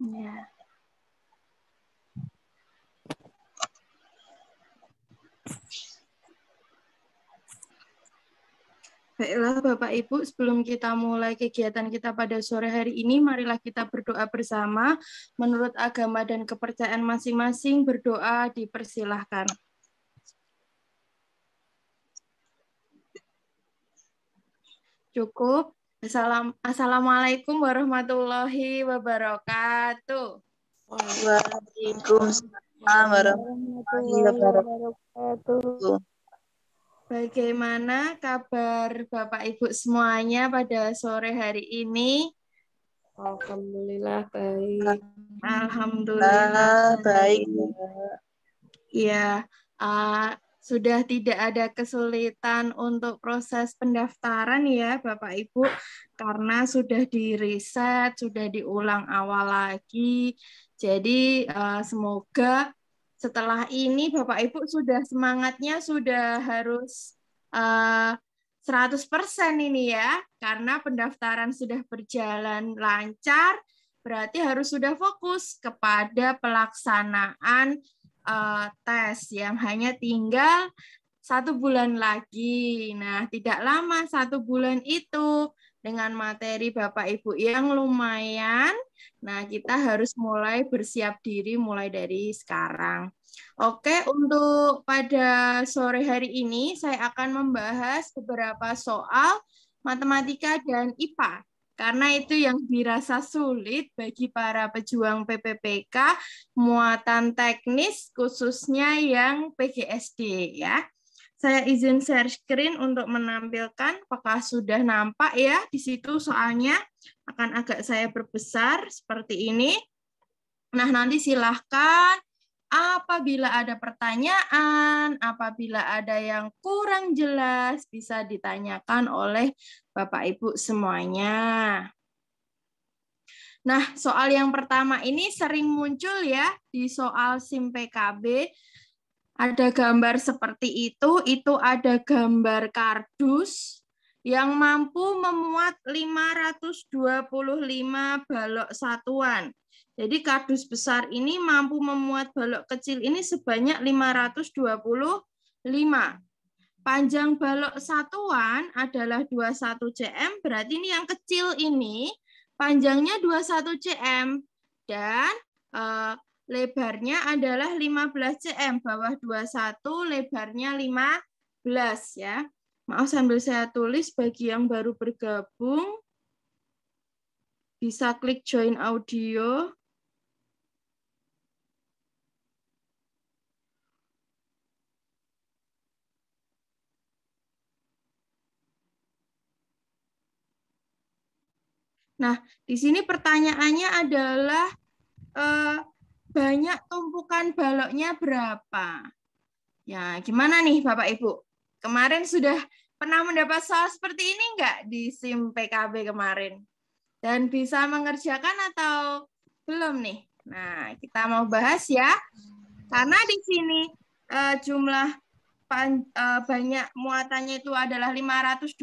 Ya. Baiklah Bapak Ibu, sebelum kita mulai kegiatan kita pada sore hari ini, marilah kita berdoa bersama. Menurut agama dan kepercayaan masing-masing, berdoa dipersilahkan. Cukup. Assalamualaikum warahmatullahi wabarakatuh. Waalaikumsalam warahmatullahi wabarakatuh. Bagaimana kabar Bapak Ibu semuanya pada sore hari ini? Alhamdulillah baik. Alhamdulillah baik. Ya, sudah tidak ada kesulitan untuk proses pendaftaran ya Bapak Ibu, karena sudah di-reset, sudah diulang awal lagi. Jadi semoga setelah ini Bapak Ibu sudah semangatnya sudah harus 100% ini ya, karena pendaftaran sudah berjalan lancar, berarti harus sudah fokus kepada pelaksanaan tes yang hanya tinggal 1 bulan lagi. Nah, tidak lama 1 bulan itu dengan materi Bapak Ibu yang lumayan. Nah, kita harus mulai bersiap diri mulai dari sekarang. Oke, untuk pada sore hari ini saya akan membahas beberapa soal matematika dan IPA. Karena itu yang dirasa sulit bagi para pejuang PPPK, muatan teknis khususnya yang PGSD ya. Saya izin share screen untuk menampilkan, apakah sudah nampak ya di situ soalnya akan agak saya perbesar seperti ini. Nah, nanti silahkan apabila ada pertanyaan, apabila ada yang kurang jelas, bisa ditanyakan oleh Bapak Ibu semuanya. Nah, soal yang pertama ini sering muncul ya di soal SIM PKB. Ada gambar seperti itu ada gambar kardus yang mampu memuat 525 balok satuan. Jadi kardus besar ini mampu memuat balok kecil ini sebanyak 525. Panjang balok satuan adalah 21 cm, berarti ini yang kecil ini panjangnya 21 cm dan lebarnya adalah 15 cm, bawah 21, lebarnya 15 ya. Maaf sambil saya tulis bagi yang baru bergabung bisa klik join audio. Nah, di sini pertanyaannya adalah banyak tumpukan baloknya berapa? Ya, gimana nih Bapak Ibu? Kemarin sudah pernah mendapat soal seperti ini enggak di SIM PKB kemarin? Dan bisa mengerjakan atau belum nih? Nah, kita mau bahas ya. Karena di sini jumlah banyak muatannya itu adalah 525,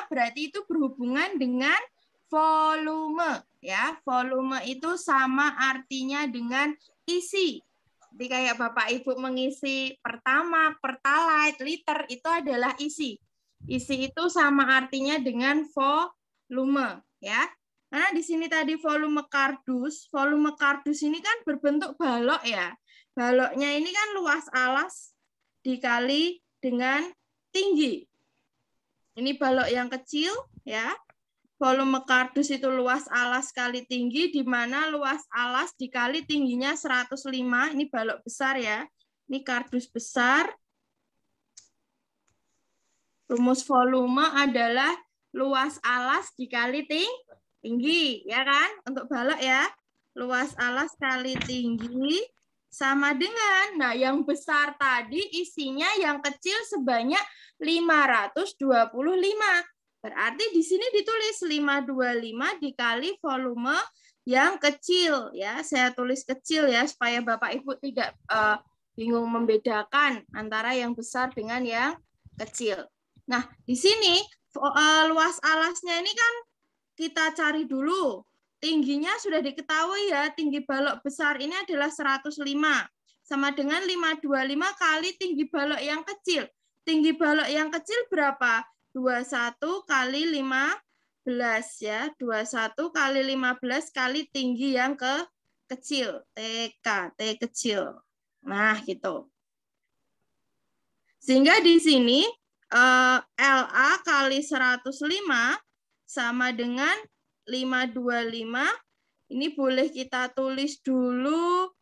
berarti itu berhubungan dengan volume ya. Volume itu sama artinya dengan isi. Jadi kayak Bapak Ibu mengisi Pertamax, Pertalite, liter itu adalah isi. Isi itu sama artinya dengan volume ya. Karena di sini tadi volume kardus ini kan berbentuk balok ya. Baloknya ini kan luas alas dikali dengan tinggi. Ini balok yang kecil ya. Volume kardus itu luas alas kali tinggi, di mana luas alas dikali tingginya 105. Ini balok besar ya. Ini kardus besar. Rumus volume adalah luas alas dikali tinggi, ya kan? Untuk balok ya. Luas alas kali tinggi sama dengan, nah yang besar tadi isinya yang kecil sebanyak 525. Berarti di sini ditulis 525 dikali volume yang kecil ya. Saya tulis kecil ya supaya Bapak Ibu tidak bingung membedakan antara yang besar dengan yang kecil. Nah, di sini luas alasnya ini kan kita cari dulu. tingginya sudah diketahui ya, tinggi balok besar ini adalah 105. Sama dengan 525 kali tinggi balok yang kecil. Tinggi balok yang kecil berapa? 21 kali 15 ya. 21 kali 15 kali tinggi yang kecil. TK, T kecil. Nah, gitu. Sehingga di sini LA kali 105 sama dengan 525. Ini boleh kita tulis dulu.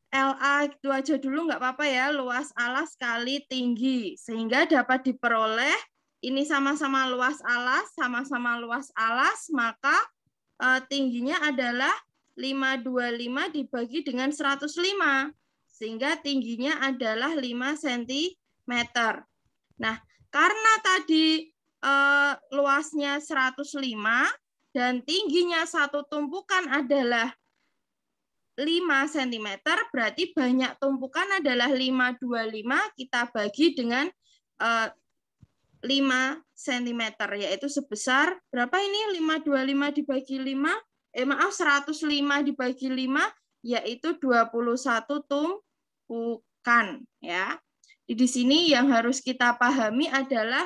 LA itu aja dulu nggak apa-apa ya. Luas alas kali tinggi. Sehingga dapat diperoleh. Ini sama-sama luas alas. Sama-sama luas alas. Maka tingginya adalah 525 dibagi dengan 105. Sehingga tingginya adalah 5 cm. Nah, karena tadi luasnya 105 dan tingginya satu tumpukan adalah 5 cm, berarti banyak tumpukan adalah 525, kita bagi dengan 5 cm, yaitu sebesar, berapa ini 525 dibagi 5? 105 dibagi 5, yaitu 21 tumpukan. Ya. Di sini yang harus kita pahami adalah,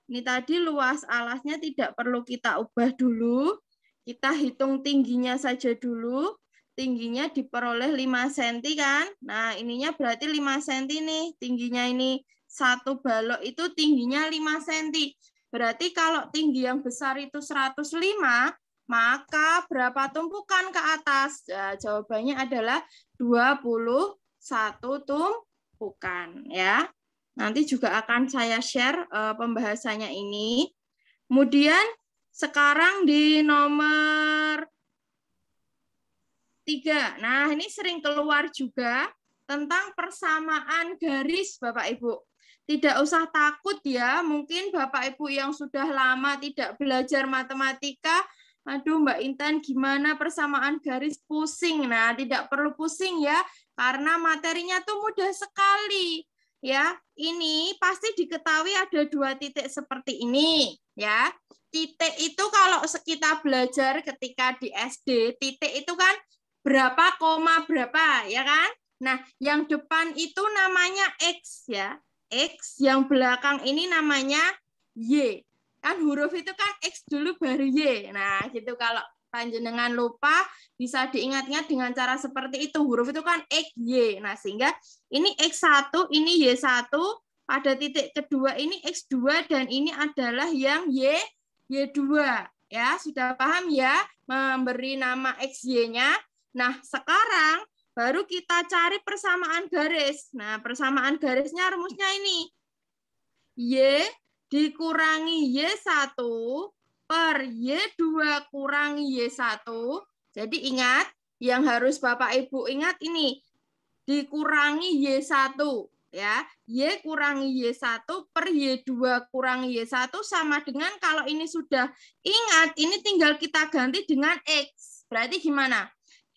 ini tadi luas alasnya tidak perlu kita ubah dulu, kita hitung tingginya saja dulu. Tingginya diperoleh 5 cm kan. Nah, ininya berarti 5 cm nih. Tingginya ini satu balok itu tingginya 5 cm. Berarti kalau tinggi yang besar itu 105, maka berapa tumpukan ke atas? Nah, jawabannya adalah 21 tumpukan ya. Nanti juga akan saya share pembahasannya ini. Kemudian sekarang di nomor 3. Nah, ini sering keluar juga tentang persamaan garis, Bapak Ibu. Tidak usah takut ya, mungkin Bapak Ibu yang sudah lama tidak belajar matematika, aduh Mbak Intan gimana persamaan garis, pusing. Nah, tidak perlu pusing ya, karena materinya tuh mudah sekali. Ya, ini pasti diketahui ada 2 titik seperti ini, ya. Titik itu kalau kita belajar ketika di SD, titik itu kan berapa koma berapa, ya kan? Nah, yang depan itu namanya X ya. X, yang belakang ini namanya Y. Kan huruf itu kan X dulu baru Y. Nah, gitu kalau panjenengan lupa bisa diingat-ingat dengan cara seperti itu. Huruf itu kan X, Y. Nah, sehingga ini X1, ini Y1, pada titik kedua ini X2 dan ini adalah yang Y2. Ya, sudah paham ya memberi nama X, Y-nya. Nah, sekarang baru kita cari persamaan garis. Nah, persamaan garisnya rumusnya ini. Y dikurangi Y1 per Y2 kurangi Y1. Jadi ingat, yang harus Bapak Ibu ingat ini. Dikurangi Y1. Ya, Y kurangi Y1 per Y2 kurangi Y1 sama dengan, kalau ini sudah ingat, ini tinggal kita ganti dengan X. Berarti gimana?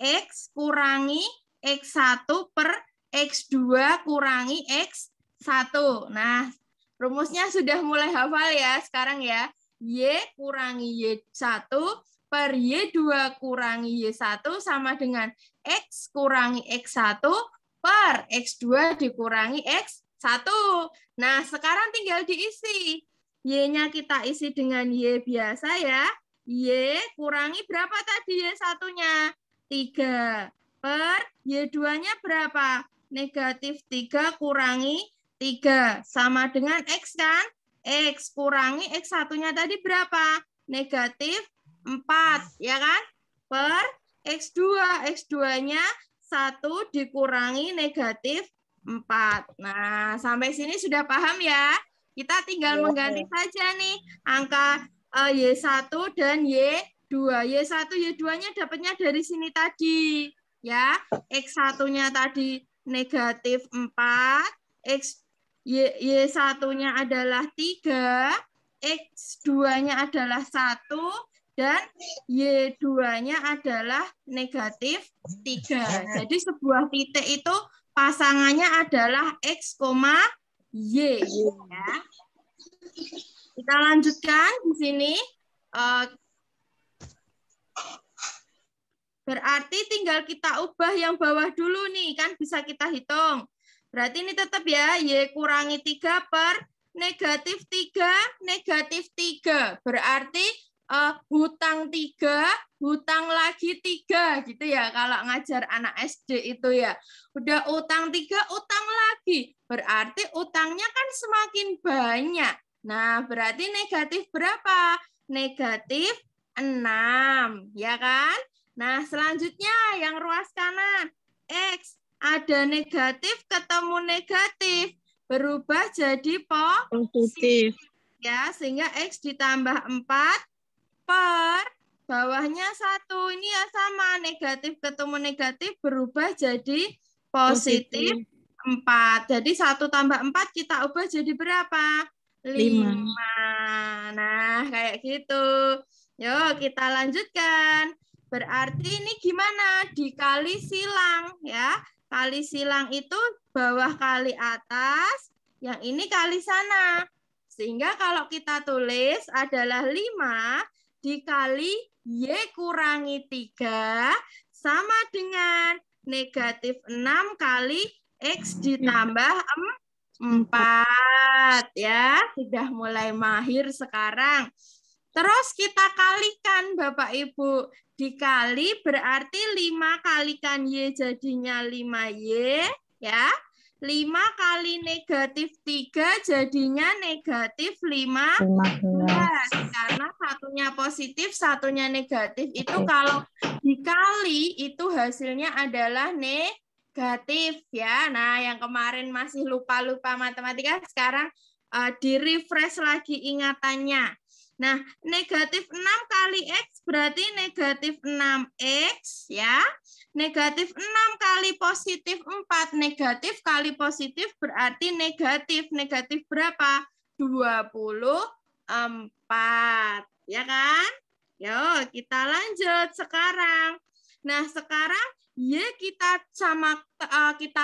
X kurangi X1 per X2 kurangi X1. Nah, rumusnya sudah mulai hafal ya sekarang ya. Y kurangi Y1 per Y2 kurangi Y1 sama dengan X kurangi X1 per X2 dikurangi X1. Nah, sekarang tinggal diisi. Y-nya kita isi dengan Y biasa ya. Y kurangi berapa tadi Y1-nya? 3 per Y2-nya berapa? Negatif 3 kurangi 3 sama dengan X kan? X kurangi X1-nya tadi berapa? Negatif 4 ya kan? Per X2. X2-nya 1 dikurangi negatif 4. Nah, sampai sini sudah paham ya? Kita tinggal mengganti saja nih angka Y1 dan Y2. Y1, Y2-nya dapatnya dari sini tadi. Ya, X1-nya tadi negatif 4, Y1-nya adalah 3, X2-nya adalah 1, dan Y2-nya adalah negatif 3. Jadi sebuah titik itu pasangannya adalah X, Y. Ya. Kita lanjutkan di sini. Berarti tinggal kita ubah yang bawah dulu nih, kan bisa kita hitung. Berarti ini tetap ya, Y kurangi 3 per negatif 3, negatif 3. Berarti hutang 3, hutang lagi 3 gitu ya. Kalau ngajar anak SD itu ya. Udah utang 3, utang lagi. Berarti utangnya kan semakin banyak. Nah, berarti negatif berapa? Negatif 6, ya kan? Nah, selanjutnya yang ruas kanan. X. Ada negatif ketemu negatif. Berubah jadi positif. Ya, sehingga X ditambah 4 per bawahnya 1. Ini ya sama. Negatif ketemu negatif berubah jadi positif 4. Jadi 1 tambah 4 kita ubah jadi berapa? 5. Nah, kayak gitu. Yuk, kita lanjutkan. Berarti ini gimana? Dikali silang ya. Kali silang itu bawah kali atas, yang ini kali sana. Sehingga kalau kita tulis adalah 5 dikali Y kurangi 3 sama dengan negatif 6 kali X ditambah 4 ya. Sudah mulai mahir sekarang. Terus kita kalikan Bapak Ibu. Dikali berarti 5 kalikan Y jadinya 5Y ya. 5 kali negatif 3 jadinya negatif 15. Karena satunya positif, satunya negatif. Itu kalau dikali itu hasilnya adalah negatif ya. Nah, yang kemarin masih lupa-lupa matematika sekarang di-refresh lagi ingatannya. Nah, negatif 6 kali X berarti negatif 6X ya. Negatif 6 kali positif 4. Negatif kali positif berarti negatif. Negatif berapa? 24. Ya kan? Yuk, kita lanjut sekarang. Nah, sekarang Y kita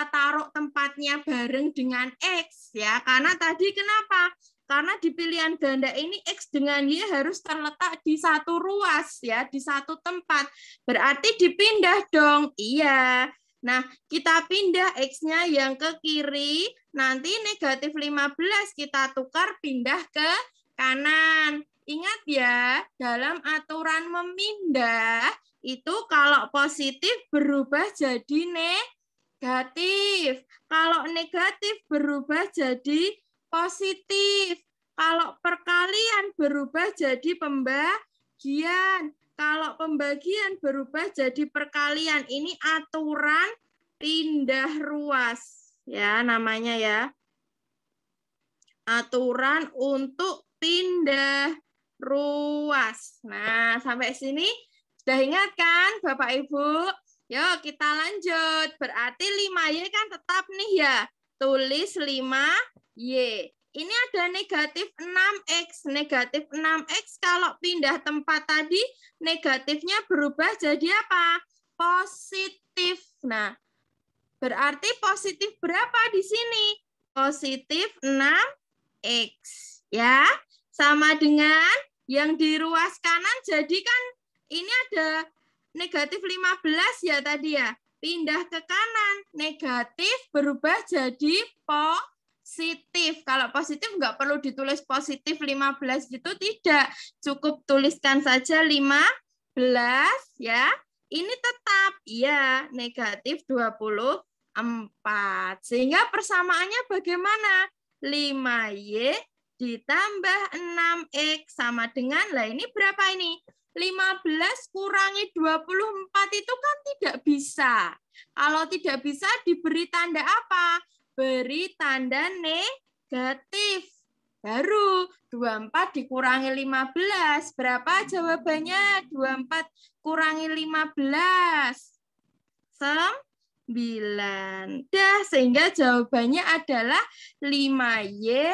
taruh tempatnya bareng dengan X ya. Karena tadi kenapa? Karena di pilihan ganda ini X dengan Y harus terletak di satu ruas ya, di satu tempat. Berarti dipindah dong. Iya. Nah, kita pindah X-nya yang ke kiri, nanti negatif 15 kita tukar pindah ke kanan. Ingat ya, dalam aturan memindah, itu kalau positif berubah jadi negatif. Kalau negatif berubah jadi positif. Kalau perkalian berubah jadi pembagian. Kalau pembagian berubah jadi perkalian. Ini aturan pindah ruas. Ya, namanya ya. Aturan untuk pindah ruas. Nah, sampai sini sudah ingat kan Bapak Ibu? Yuk kita lanjut. Berarti 5Y kan tetap nih ya. Tulis 5Y. Ini ada negatif 6X. Negatif 6X kalau pindah tempat tadi, negatifnya berubah jadi apa? Positif. Nah, berarti positif berapa di sini? Positif 6X. Ya, sama dengan yang di ruas kanan, jadi kan ini ada negatif 15 ya tadi ya. Pindah ke kanan, negatif berubah jadi positif. Kalau positif nggak perlu ditulis positif 15 gitu, tidak. Cukup tuliskan saja 15 ya. Ini tetap, ya negatif 24. Sehingga persamaannya bagaimana? 5Y ditambah 6X sama dengan, lah ini berapa ini? 15 kurangi 24 itu kan tidak bisa. Kalau tidak bisa diberi tanda apa? Beri tanda negatif. Baru 24 dikurangi 15. Berapa jawabannya? 24 kurangi 15. 9. Dah, sehingga jawabannya adalah 5Y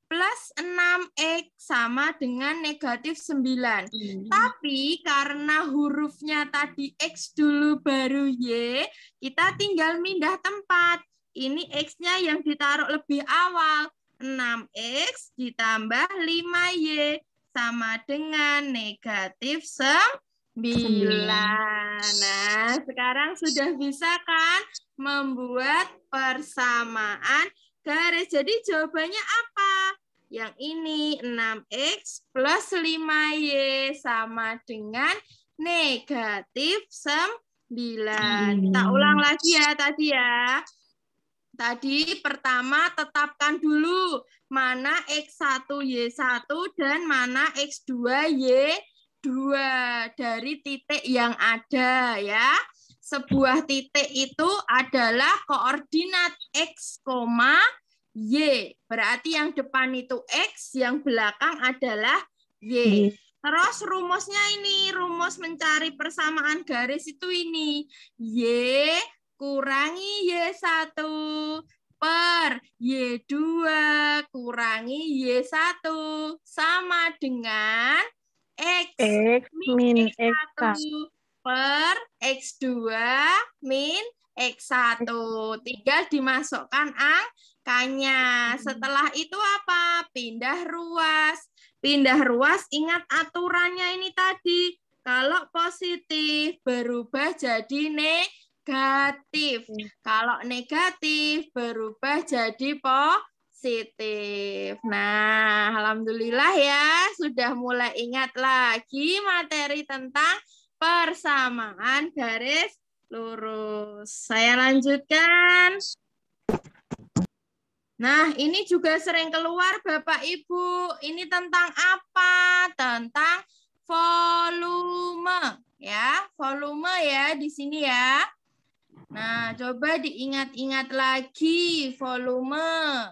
plus 6X sama dengan negatif 9. Tapi karena hurufnya tadi X dulu baru Y, kita tinggal pindah tempat. Ini X-nya yang ditaruh lebih awal. 6X ditambah 5Y sama dengan negatif 9. Nah, sekarang sudah bisa kan membuat persamaan garis. Jadi jawabannya apa? Yang ini 6X plus 5Y sama dengan negatif 9. Kita ulang lagi ya tadi ya. Tadi pertama tetapkan dulu mana X1 Y1 dan mana X2 Y2 dari titik yang ada ya. Sebuah titik itu adalah koordinat X, Y. Berarti yang depan itu X, yang belakang adalah Y. Terus rumusnya ini, rumus mencari persamaan garis itu ini. Y kurangi Y1 per Y2 kurangi Y1 sama dengan X min X1 per X2 min X1. Tinggal dimasukkan angkanya. Setelah itu apa? Pindah ruas. Pindah ruas, ingat aturannya ini tadi. Kalau positif berubah jadi negatif. Kalau negatif berubah jadi positif. Nah, alhamdulillah ya, sudah mulai ingat lagi materi tentang persamaan garis lurus. Saya lanjutkan. Nah, ini juga sering keluar Bapak Ibu. Ini tentang apa? Tentang volume. Ya, volume ya di sini ya. Nah, coba diingat-ingat lagi volume.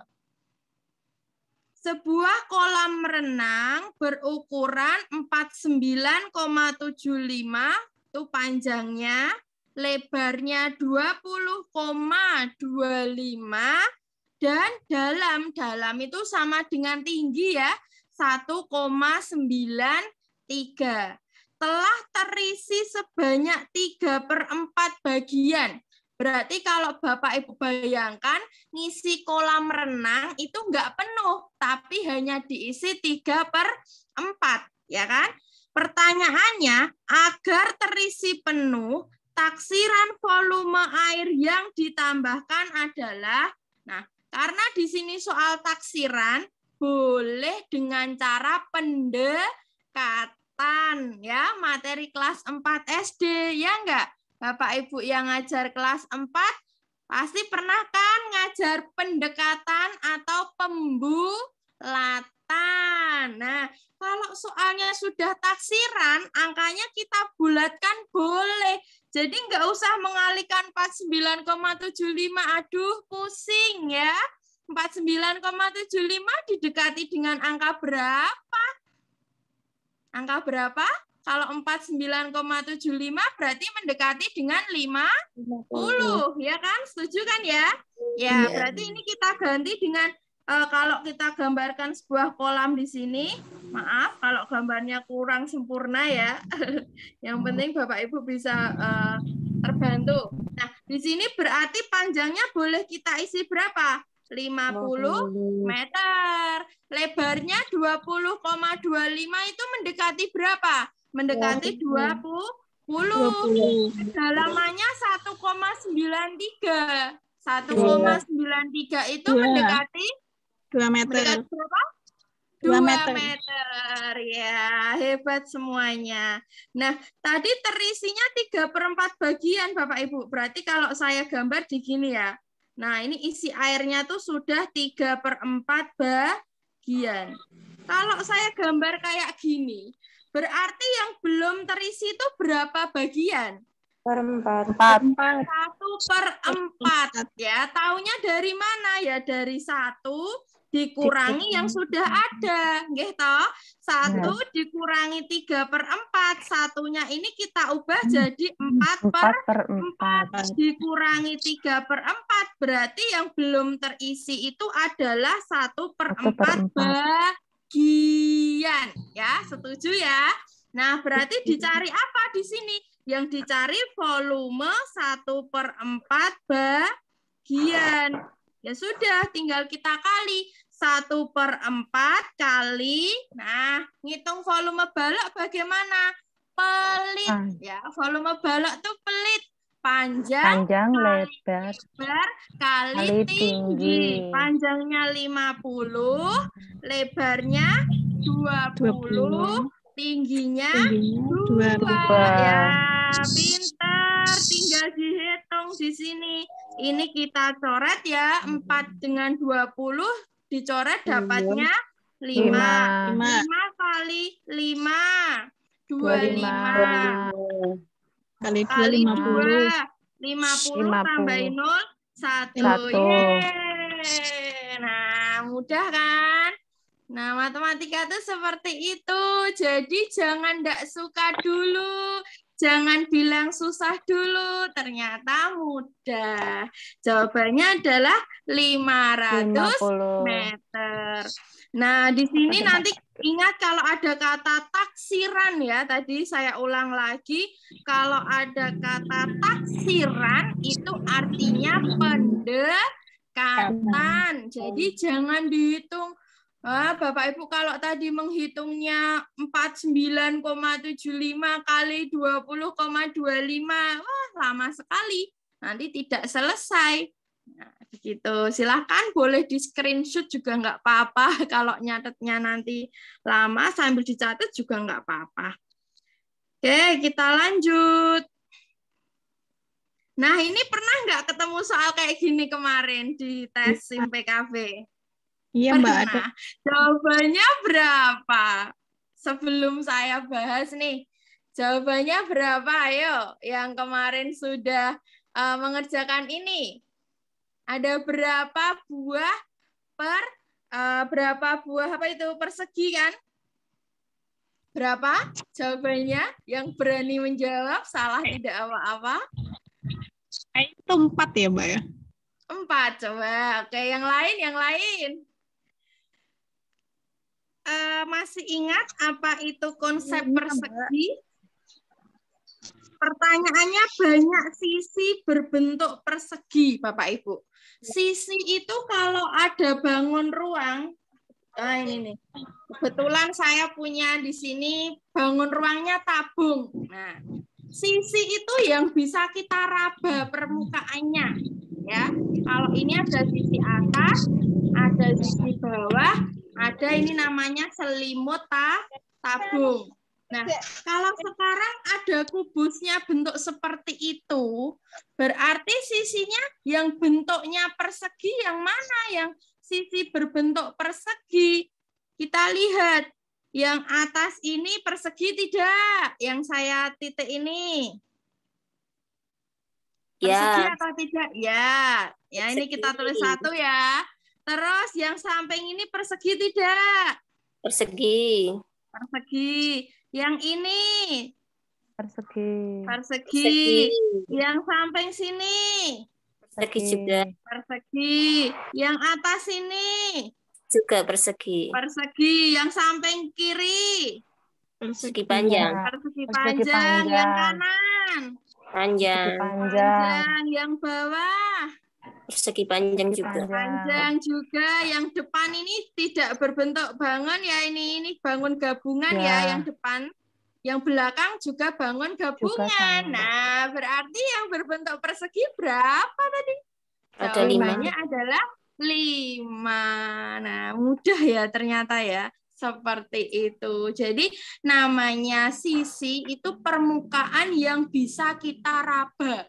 Sebuah kolam renang berukuran 49,75 itu panjangnya, lebarnya 20,25 dan dalam itu sama dengan tinggi ya 1,93. Telah terisi sebanyak 3/4 bagian. Berarti kalau Bapak Ibu bayangkan ngisi kolam renang itu enggak penuh, tapi hanya diisi 3/4, ya kan? Pertanyaannya, agar terisi penuh, taksiran volume air yang ditambahkan adalah, nah, karena di sini soal taksiran, boleh dengan cara pendekatan, ya, materi kelas 4 SD, ya enggak? Bapak Ibu yang ngajar kelas 4 pasti pernah kan ngajar pendekatan atau pembulatan. Nah, kalau soalnya sudah taksiran, angkanya kita bulatkan boleh. Jadi nggak usah mengalihkan 49,75. Aduh, pusing ya. 49,75 didekati dengan angka berapa? Angka berapa? Kalau 49,75 berarti mendekati dengan 50, ya kan? Setuju kan ya? Ya, berarti ini kita ganti dengan kalau kita gambarkan sebuah kolam di sini, maaf kalau gambarnya kurang sempurna ya. Yang penting Bapak Ibu bisa terbantu. Nah, di sini berarti panjangnya boleh kita isi berapa? 50 meter. Lebarnya 20,25 itu mendekati berapa? Mendekati 20. Kedalamannya 1,93. 1,93 itu mendekati 2 meter. Mendekati berapa? 2 meter. Ya, hebat semuanya. Nah, tadi terisinya 3/4 bagian Bapak Ibu. Berarti kalau saya gambar di gini ya. Nah, ini isi airnya tuh sudah 3/4 bagian. Kalau saya gambar kayak gini, berarti yang belum terisi itu berapa bagian? 4/4. 1/4 ya. Taunya dari mana ya? Dari 1 dikurangi yang sudah ada. Nggih toh? 1 dikurangi 3/4. Satunya ini kita ubah jadi 4/4. Dikurangi 3/4. Berarti yang belum terisi itu adalah 1/4 bagian. Ya, setuju ya? Nah, berarti dicari apa di sini? Yang dicari volume 1/4 bagian. Ya sudah, tinggal kita kali. 1/4 kali, nah, ngitung volume balok bagaimana? pelit ya. Volume balok tuh pelit. Panjang lebar kali tinggi. Panjangnya 50, lebarnya 20, tingginya 2. Ya, pintar. Tinggal dihitung di sini. Ini kita coret ya. 4 dengan 20 dicoret dapatnya 5. 5 kali 5. 25. Kali 2, 50 tambahin 0, 1. Yeay. Nah, mudah kan? Nah, matematika itu seperti itu. Jadi jangan nggak suka dulu. Jangan bilang susah dulu. Ternyata mudah. Jawabannya adalah 500 meter. Nah, di sini nanti ingat kalau ada kata taksiran ya. Tadi saya ulang lagi. Kalau ada kata taksiran itu artinya pendekatan. Jadi jangan dihitung. Bapak Ibu kalau tadi menghitungnya 49,75 kali 20,25. Wah, lama sekali. Nanti tidak selesai. Nah, begitu. Silahkan boleh di screenshot juga nggak apa-apa. Kalau nyatetnya nanti lama sambil dicatat juga nggak apa-apa. Oke, kita lanjut. Nah, ini pernah nggak ketemu soal kayak gini kemarin di tes SIM PKB? Iya, Mbak. Pernah. Jawabannya berapa? Sebelum saya bahas nih, jawabannya berapa? Ayo, yang kemarin sudah mengerjakan ini. Ada berapa buah berapa buah apa itu persegi kan? Berapa? Jawabannya yang berani menjawab salah tidak apa-apa. Itu 4 ya, Mbak ya? 4 coba. Oke, yang lain. Masih ingat apa itu konsep persegi? Pertanyaannya banyak sisi berbentuk persegi, Bapak Ibu. Sisi itu kalau ada bangun ruang, ini nih. Kebetulan saya punya di sini bangun ruangnya tabung. Nah, sisi itu yang bisa kita raba permukaannya, ya. Kalau ini ada sisi atas, ada sisi bawah, ada ini namanya selimut tabung. Nah, kalau sekarang ada kubusnya bentuk seperti itu, berarti sisinya yang bentuknya persegi yang mana? Yang sisi berbentuk persegi. Kita lihat, yang atas ini persegi tidak? Yang saya titik ini. Persegi atau tidak? Ya, ini kita tulis 1 ya. Terus yang samping ini persegi tidak? Persegi. Yang ini? Persegi. Yang samping sini? Persegi juga. Persegi. Yang atas ini? Juga persegi. Yang samping kiri? Persegi panjang. Persegi panjang. Yang kanan? Panjang. Yang bawah? Persegi panjang juga. Panjang juga. Yang depan ini tidak berbentuk bangun ya, ini bangun gabungan ya yang depan. Yang belakang juga bangun gabungan. Nah, berarti yang berbentuk persegi berapa tadi? Jawabannya adalah 5. Nah, mudah ya ternyata ya. Seperti itu. Jadi namanya sisi itu permukaan yang bisa kita raba.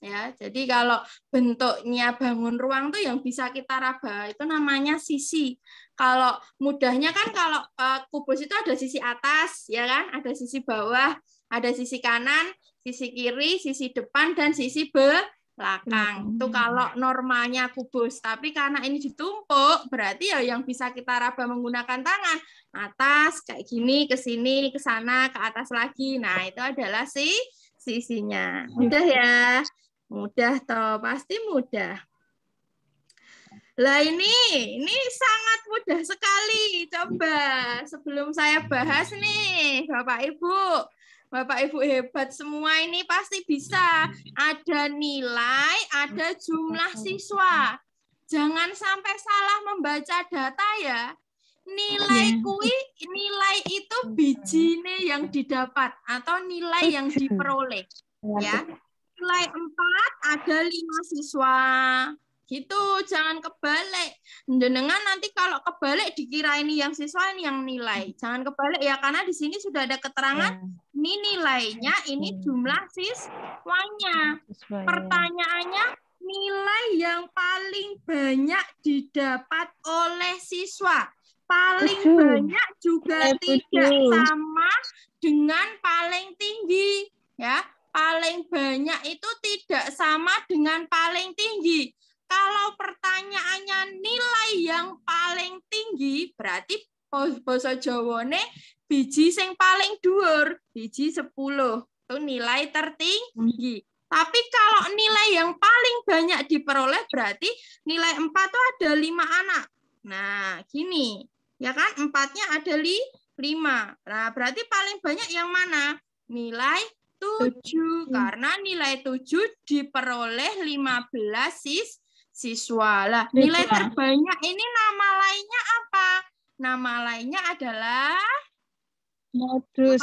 Ya, jadi kalau bentuknya bangun ruang tuh yang bisa kita raba itu namanya sisi. Kalau mudahnya kan kalau kubus itu ada sisi atas, ya kan? Ada sisi bawah, ada sisi kanan, sisi kiri, sisi depan dan sisi belakang. Itu kalau normalnya kubus. Tapi karena ini ditumpuk, berarti ya yang bisa kita raba menggunakan tangan. Atas kayak gini, ke sini, ke sana, ke atas lagi. Nah, itu adalah sisinya. Mudah ya. Mudah toh, pasti mudah. Lah ini sangat mudah sekali. Coba sebelum saya bahas nih, Bapak Ibu hebat semua ini pasti bisa. Ada nilai, ada jumlah siswa. Jangan sampai salah membaca data ya. Nilai nilai itu bijine yang didapat atau nilai yang diperoleh. Ya. Nilai 4 ada 5 siswa. Gitu, jangan kebalik. Jenengan nanti kalau kebalik dikira ini yang siswa, ini yang nilai. Jangan kebalik ya, karena di sini sudah ada keterangan ini nilainya, ini jumlah siswanya. Pertanyaannya, nilai yang paling banyak didapat oleh siswa. Paling banyak juga tidak sama dengan paling tinggi. Ya, paling banyak itu tidak sama dengan paling tinggi. Kalau pertanyaannya nilai yang paling tinggi, berarti basa Jawane biji sing paling dhuwur, biji 10. Itu nilai tertinggi. Tapi kalau nilai yang paling banyak diperoleh, berarti nilai 4 itu ada 5 anak. Nah, gini. Ya kan, 4-nya ada 5. Nah, berarti paling banyak yang mana? Nilai 7. Karena nilai 7 diperoleh 15 siswa. Lah, nilai terbanyak ini nama lainnya apa? Nama lainnya adalah modus.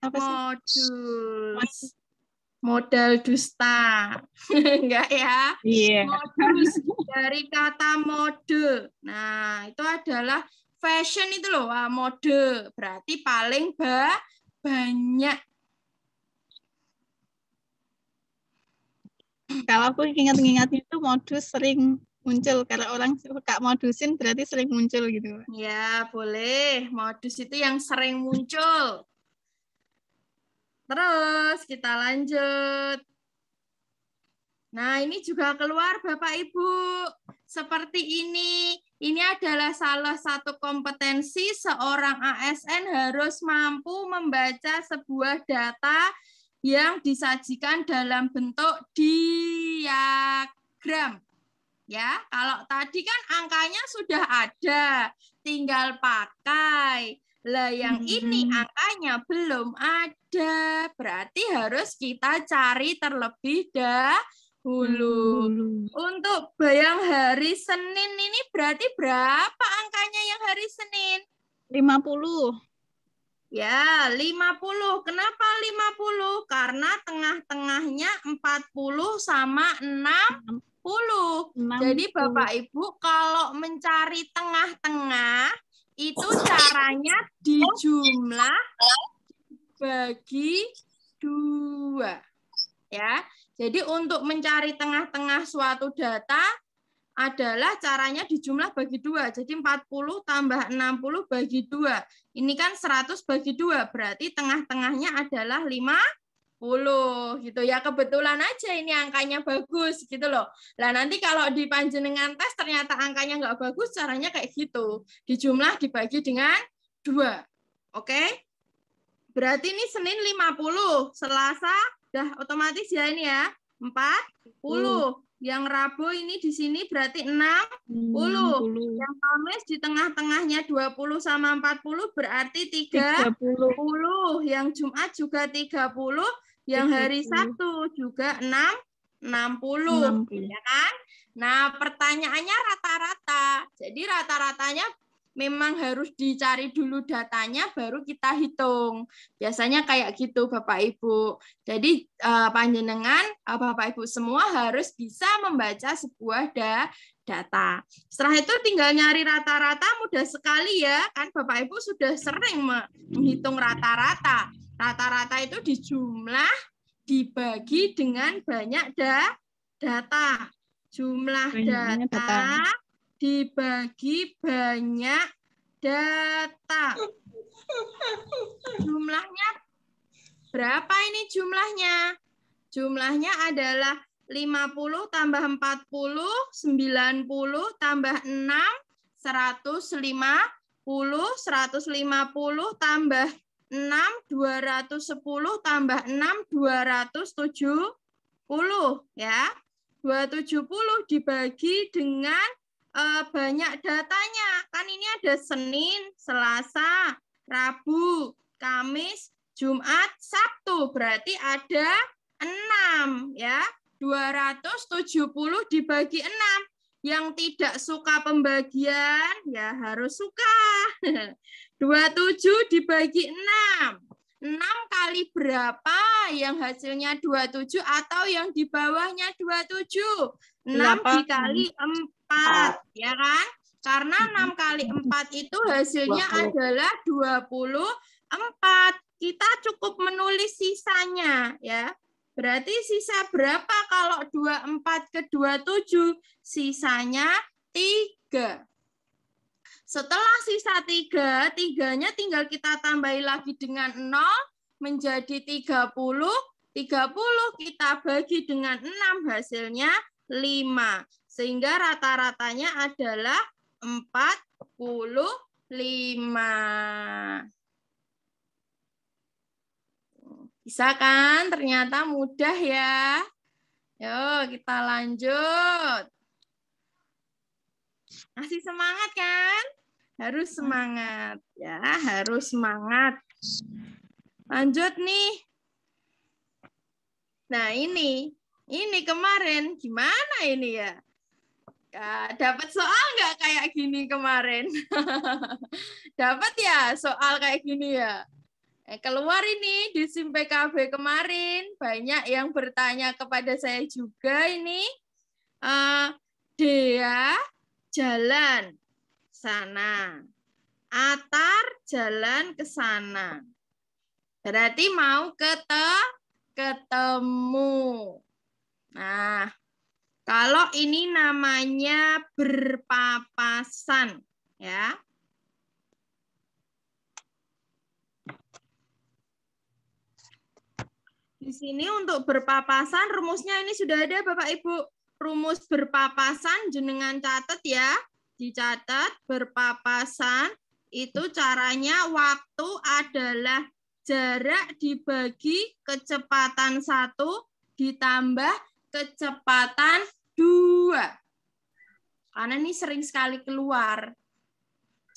Apa? Modus. Modal dusta. Enggak ya? Iya. Modus dari kata mode. Nah, itu adalah fashion itu loh, mode. Berarti paling banyak. Kalau aku ingat-ingat itu modus sering muncul. Kalau orang suka modusin berarti sering muncul gitu. Ya, boleh. Modus itu yang sering muncul. Terus kita lanjut. Nah, ini juga keluar Bapak Ibu. Seperti ini. Ini adalah salah satu kompetensi seorang ASN harus mampu membaca sebuah data yang disajikan dalam bentuk diagram. Ya, kalau tadi kan angkanya sudah ada, tinggal pakai. Lah yang ini angkanya belum ada, berarti harus kita cari terlebih dahulu. Untuk yang hari Senin ini berarti berapa angkanya yang hari Senin? 50. Ya, 50. Kenapa 50? Karena tengah-tengahnya 40 sama 60. Jadi Bapak Ibu kalau mencari tengah-tengah itu caranya dijumlah bagi 2. Ya. Jadi untuk mencari tengah-tengah suatu data adalah caranya dijumlah bagi 2. Jadi 40 tambah 60 bagi 2. Ini kan 100 bagi 2, berarti tengah-tengahnya adalah 50 gitu ya. Kebetulan aja ini angkanya bagus gitu loh. Lah nanti kalau di panjenengan tes ternyata angkanya nggak bagus, caranya kayak gitu. Dijumlah dibagi dengan 2. Oke? Berarti ini Senin 50, Selasa udah otomatis ya ini ya. 40. Yang Rabu ini di sini berarti 60. Yang Kamis di tengah-tengahnya 20 sama 40 berarti 30. Yang Jumat juga 30. Yang hari Sabtu juga 60. Ya kan? Nah, pertanyaannya rata-rata. Jadi rata-ratanya memang harus dicari dulu datanya baru kita hitung. Biasanya kayak gitu Bapak Ibu. Jadi panjenengan Bapak Ibu semua harus bisa membaca sebuah data. Setelah itu tinggal nyari rata-rata, mudah sekali ya. Kan Bapak Ibu sudah sering menghitung rata-rata. Rata-rata itu dijumlah dibagi dengan banyak data. Jumlah data dibagi banyak data. Jumlahnya berapa ini jumlahnya? Jumlahnya adalah 50 tambah 40, 90 tambah 6, 150, 150 tambah 6, 210 tambah 6, 270 ya. 270 dibagi dengan banyak datanya. Kan ini ada Senin, Selasa, Rabu, Kamis, Jumat, Sabtu. Berarti ada 6 ya. 270 dibagi 6. Yang tidak suka pembagian, ya harus suka. 27 dibagi 6. 6 kali berapa yang hasilnya 27 atau yang di bawahnya 27? 6 dikali 4, ya kan? Karena 6 kali 4 itu hasilnya adalah 24. Kita cukup menulis sisanya, ya. Berarti sisa berapa kalau 24 ke 27? Sisanya 3. Setelah sisa 3, 3-nya tinggal kita tambahi lagi dengan 0 menjadi 30. 30 kita bagi dengan 6 hasilnya 5. Sehingga rata-ratanya adalah 45. Bisa kan? Ternyata mudah ya. Yuk kita lanjut. Masih semangat kan? Harus semangat ya, harus semangat. Lanjut nih. Nah, ini kemarin gimana ini ya? Dapat soal nggak kayak gini kemarin? Dapat ya soal kayak gini ya? Keluar ini di SIM PKB kemarin, banyak yang bertanya kepada saya juga ini. Dea jalan sana, Atar jalan ke sana. Berarti mau ketemu. Nah, kalau ini namanya berpapasan, ya. Di sini untuk berpapasan, rumusnya ini sudah ada Bapak Ibu. Rumus berpapasan jenengan catat ya. Dicatat berpapasan itu caranya waktu adalah jarak dibagi kecepatan 1 ditambah kecepatan 2. Karena ini sering sekali keluar.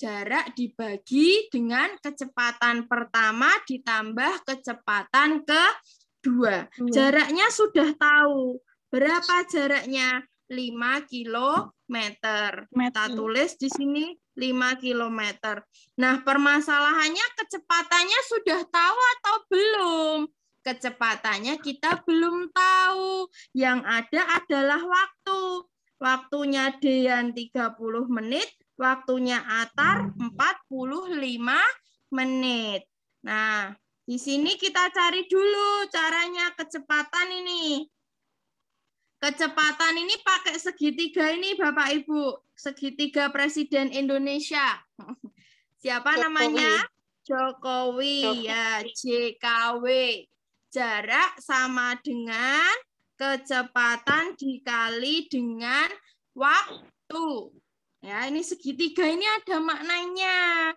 Jarak dibagi dengan kecepatan pertama ditambah kecepatan kedua. Jaraknya sudah tahu. Berapa jaraknya? 5 kilometer. Kita tulis di sini 5 kilometer. Nah, permasalahannya kecepatannya sudah tahu atau belum? Kecepatannya kita belum tahu. Yang ada adalah waktu. Waktunya Dean 30 menit, waktunya Atar 45 menit. Nah, di sini kita cari dulu caranya kecepatan ini. Kecepatan ini pakai segitiga ini Bapak Ibu. Segitiga Presiden Indonesia. Siapa namanya? Jokowi. Ya, JKW. Jarak sama dengan kecepatan dikali dengan waktu. Ya, ini segitiga ini ada maknanya.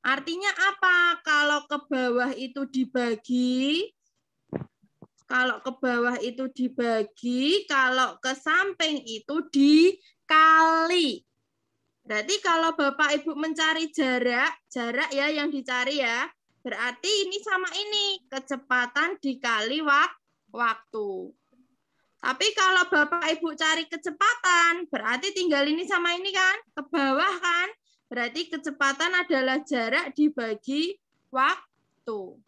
Artinya apa? Kalau ke bawah itu dibagi, kalau ke bawah itu dibagi, kalau ke samping itu dikali. Berarti kalau Bapak Ibu mencari jarak ya yang dicari ya, berarti ini sama ini, kecepatan dikali waktu. Tapi kalau Bapak Ibu cari kecepatan, berarti tinggal ini sama ini kan, ke bawah kan. Berarti kecepatan adalah jarak dibagi waktu.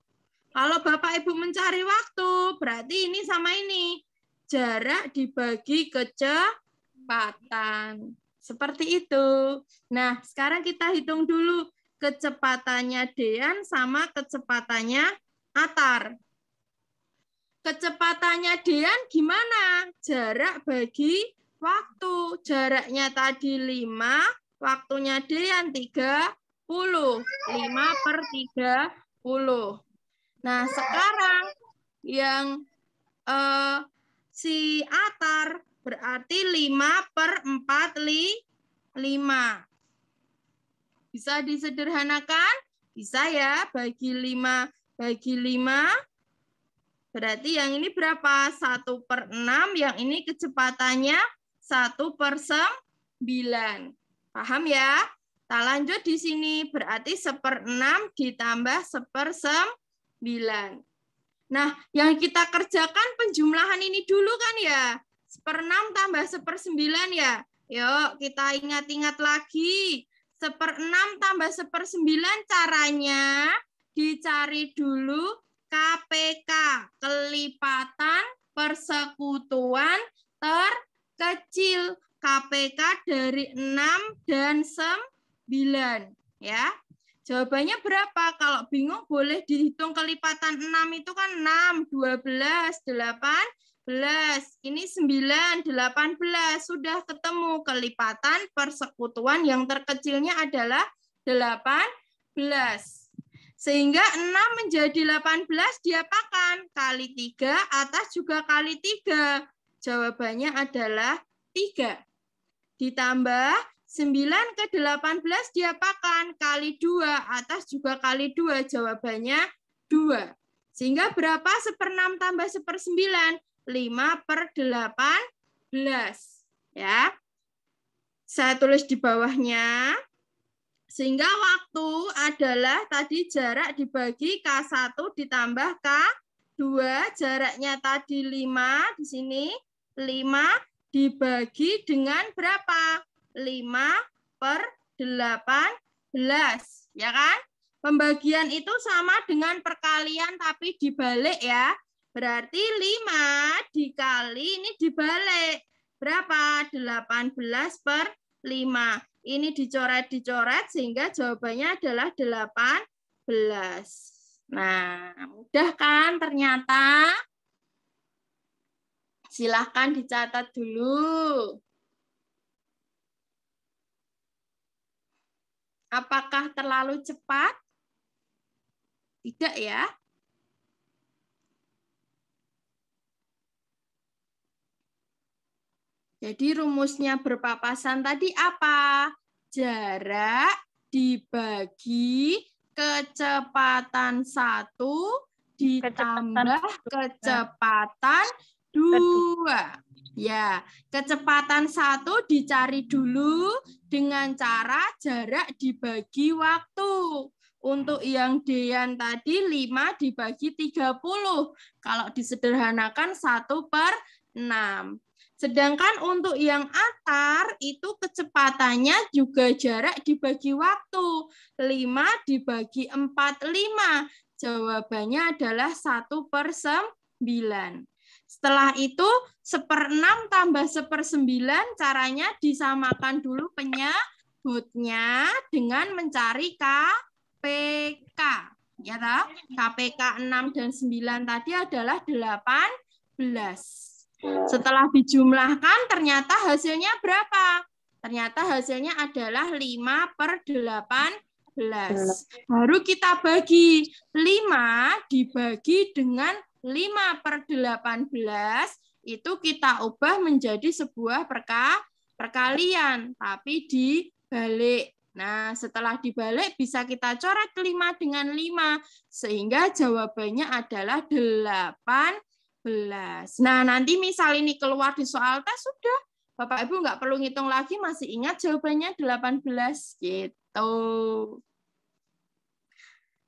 Kalau Bapak Ibu mencari waktu, berarti ini sama ini. Jarak dibagi kecepatan. Seperti itu. Nah, sekarang kita hitung dulu kecepatannya Dean sama kecepatannya Atar. Kecepatannya Dean gimana? Jarak bagi waktu. Jaraknya tadi 5, waktunya Dean 30. 5/30. Nah, sekarang yang si Atar berarti 5/45. Bisa disederhanakan? Bisa ya, bagi 5 bagi 5. Berarti yang ini berapa? 1/6, yang ini kecepatannya 1/9. Paham ya? Kita lanjut di sini, berarti 1/6 ditambah 1/9. Nah, yang kita kerjakan penjumlahan ini dulu kan ya. 1/6 tambah 1/9 ya. Yuk, kita ingat-ingat lagi. 1/6 tambah 1/9 caranya dicari dulu KPK, kelipatan persekutuan terkecil. KPK dari 6 dan 9. Ya. Jawabannya berapa? Kalau bingung boleh dihitung kelipatan 6 itu kan 6, 12, 18. Ini 9, 18. Sudah ketemu kelipatan persekutuan yang terkecilnya adalah 18. Sehingga 6 menjadi 18 diapakan? Kali 3, atas juga kali 3. Jawabannya adalah 3. Ditambah 9 ke 18 diapakan? Kali 2, atas juga kali 2. Jawabannya 2. Sehingga berapa 1/6 tambah 1/9? 5/18. Ya. Saya tulis di bawahnya. Sehingga waktu adalah tadi jarak dibagi K1 ditambah K2. Jaraknya tadi 5 di sini. 5 dibagi dengan berapa? 5/18. Ya kan? Pembagian itu sama dengan perkalian tapi dibalik ya. Berarti 5 dikali ini dibalik. Berapa? 18/5. Ini dicoret-dicoret sehingga jawabannya adalah 18. Nah, mudah kan ternyata? Silahkan dicatat dulu. Apakah terlalu cepat? Tidak ya. Jadi rumusnya berpapasan tadi apa? Jarak dibagi kecepatan 1 ditambah kecepatan 2. Ya, kecepatan 1 dicari dulu dengan cara jarak dibagi waktu. Untuk yang Dean tadi 5 dibagi 30. Kalau disederhanakan 1/6. Sedangkan untuk yang Atar itu kecepatannya juga jarak dibagi waktu. 5 dibagi 45. Jawabannya adalah 1/9. Setelah itu 1/6 tambah 1/9 caranya disamakan dulu penyebutnya dengan mencari KPK. Ya toh? KPK 6 dan 9 tadi adalah 18. Setelah dijumlahkan ternyata hasilnya berapa? Ternyata hasilnya adalah 5/18. Baru kita bagi. 5 dibagi dengan 5/18 itu kita ubah menjadi sebuah perkalian, tapi dibalik. Nah, setelah dibalik bisa kita coret 5 dengan 5, sehingga jawabannya adalah 18. Nah, nanti misal ini keluar di soal tes, sudah. Bapak Ibu nggak perlu ngitung lagi, masih ingat jawabannya 18. Gitu.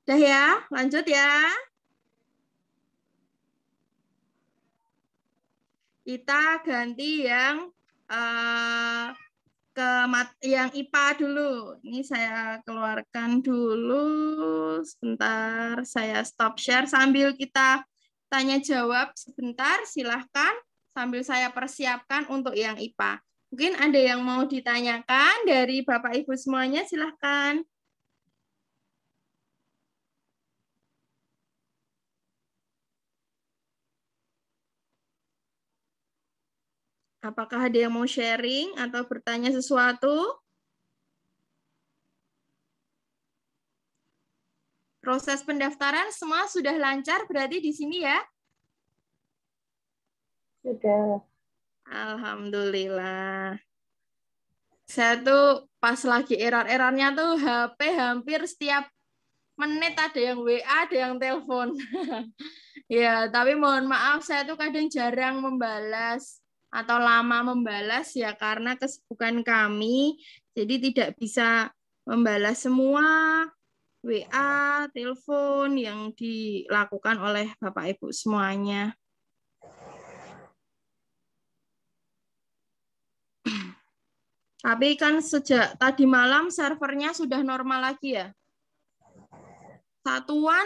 Udah ya, lanjut ya. Kita ganti yang yang IPA dulu. Ini saya keluarkan dulu. Sebentar, saya stop share sambil kita tanya jawab sebentar, silahkan sambil saya persiapkan untuk yang IPA. Mungkin ada yang mau ditanyakan dari Bapak Ibu semuanya, silahkan. Apakah ada yang mau sharing atau bertanya sesuatu? Proses pendaftaran semua sudah lancar berarti di sini ya? Sudah. Alhamdulillah. Saya tuh pas lagi error-errornya tuh HP hampir setiap menit ada yang WA, ada yang telepon. Ya, tapi mohon maaf saya tuh kadang jarang membalas atau lama membalas ya karena kesibukan kami. Jadi tidak bisa membalas semua WA, telepon yang dilakukan oleh Bapak Ibu semuanya. Tapi kan sejak tadi malam servernya sudah normal lagi ya. Satuan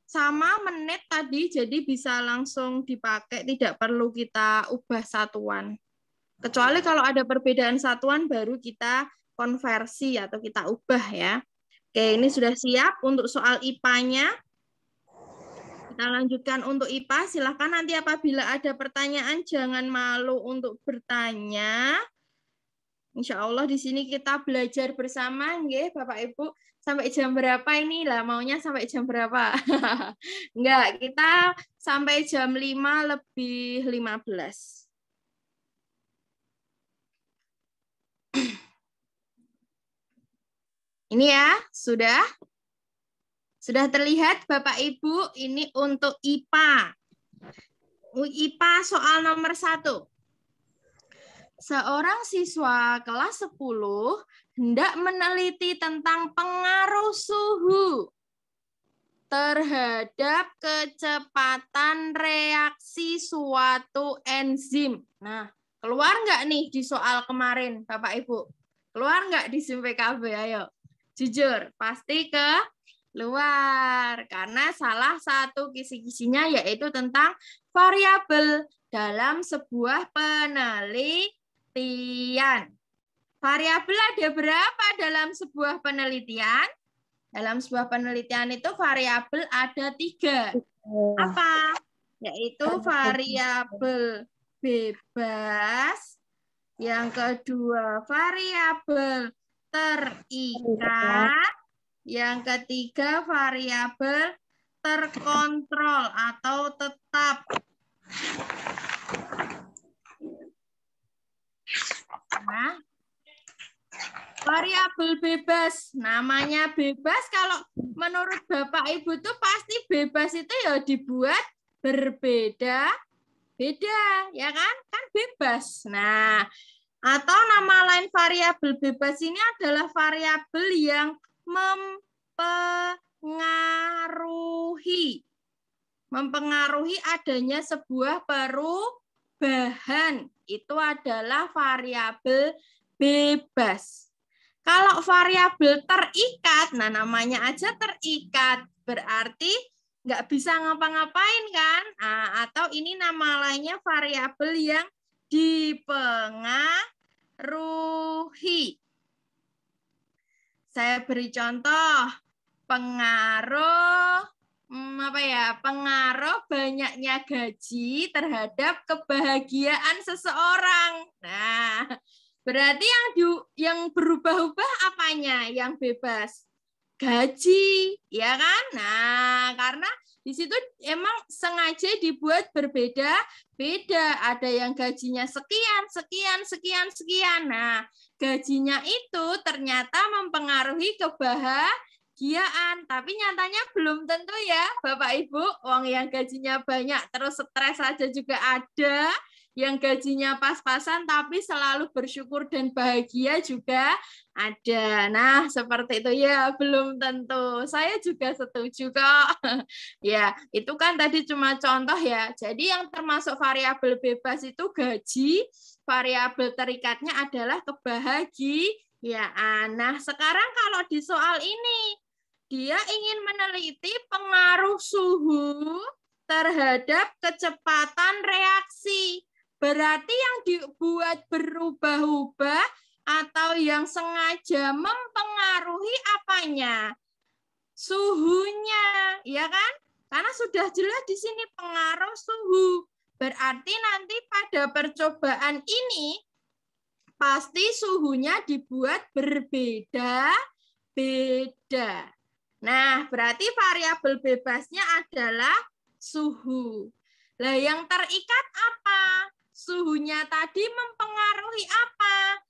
sama menit tadi, jadi bisa langsung dipakai, tidak perlu kita ubah satuan. Kecuali kalau ada perbedaan satuan baru kita konversi atau kita ubah ya. Oke, ini sudah siap untuk soal IPA-nya. Kita lanjutkan untuk IPA. Silahkan nanti apabila ada pertanyaan jangan malu untuk bertanya. Insya Allah di sini kita belajar bersama, nggih, Bapak Ibu. Sampai jam berapa ini lah? Maunya sampai jam berapa? Enggak, kita sampai jam 5:15. Ini ya, sudah terlihat Bapak Ibu, ini untuk IPA. IPA soal nomor 1. Seorang siswa kelas 10 hendak meneliti tentang pengaruh suhu terhadap kecepatan reaksi suatu enzim. Nah, keluar nggak nih di soal kemarin, Bapak Ibu? Keluar nggak di SIM PKB? Ayo, jujur, pasti keluar. Karena salah satu kisi-kisinya yaitu tentang variabel dalam sebuah penelitian. Variabel ada berapa dalam sebuah penelitian? Dalam sebuah penelitian itu variabel ada 3. Apa? Yaitu variabel bebas, yang kedua variabel terikat, yang ketiga variabel terkontrol atau tetap. Nah, variabel bebas, namanya bebas kalau menurut Bapak Ibu tuh pasti bebas itu ya dibuat berbeda-beda, ya kan? Kan bebas. Nah, atau nama lain variabel bebas ini adalah variabel yang mempengaruhi adanya sebuah perubahan. Itu adalah variabel bebas. Kalau variabel terikat, nah namanya aja terikat, berarti nggak bisa ngapa-ngapain kan? Nah, atau ini nama lainnya variabel yang dipengaruhi. Saya beri contoh, pengaruh banyaknya gaji terhadap kebahagiaan seseorang. Nah, berarti yang berubah-ubah apanya? Yang bebas? Gaji, ya kan? Nah, karena di situ emang sengaja dibuat berbeda-beda. Ada yang gajinya sekian, sekian, sekian, sekian. Nah, gajinya itu ternyata mempengaruhi kebahagiaan. Tapi nyatanya belum tentu ya, Bapak Ibu. Uang yang gajinya banyak terus stres saja juga ada. Yang gajinya pas-pasan tapi selalu bersyukur dan bahagia juga ada. Nah, seperti itu ya, belum tentu. Saya juga setuju kok. Ya, itu kan tadi cuma contoh ya. Jadi yang termasuk variabel bebas itu gaji, variabel terikatnya adalah kebahagiaan. Nah, sekarang kalau di soal ini, dia ingin meneliti pengaruh suhu terhadap kecepatan reaksi. Berarti yang dibuat berubah-ubah atau yang sengaja mempengaruhi apanya? Suhunya, ya kan? Karena sudah jelas di sini pengaruh suhu. Berarti nanti pada percobaan ini pasti suhunya dibuat berbeda-beda. Nah, berarti variabel bebasnya adalah suhu. Lah yang terikat apa? Suhunya tadi mempengaruhi apa?